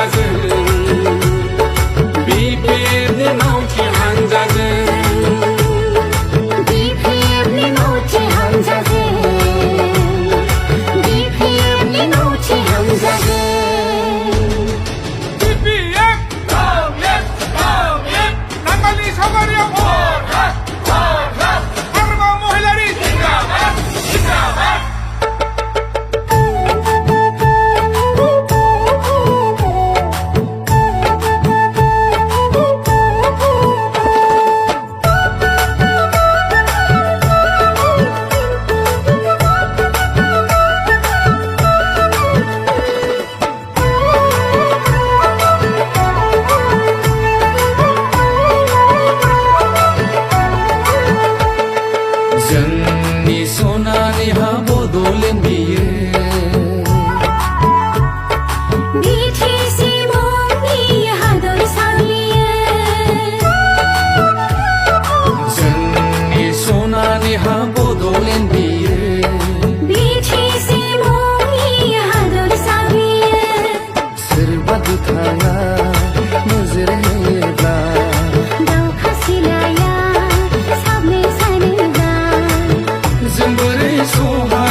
हानजाजों BPFनि मावथि हानजाजों BPFनि मावथि हानजाजों BPFनि मावथि हानजाजों BPF नांगालनि सावगारियाव भट हाग्रामा महिलारि जिंदाबाद जिंदाबाद जोंनि सनानि हा बड'लेण्ड बियो BTC मुंनि हादरसा बियो जोंनि सनानि हा बड'लेण्ड बियो BTC मुंनि हादरसा बियो सोरबा दुथाया नोजोर होयोब्ला दावखा सिलाया साबले सानोबा जों बोरै सहाय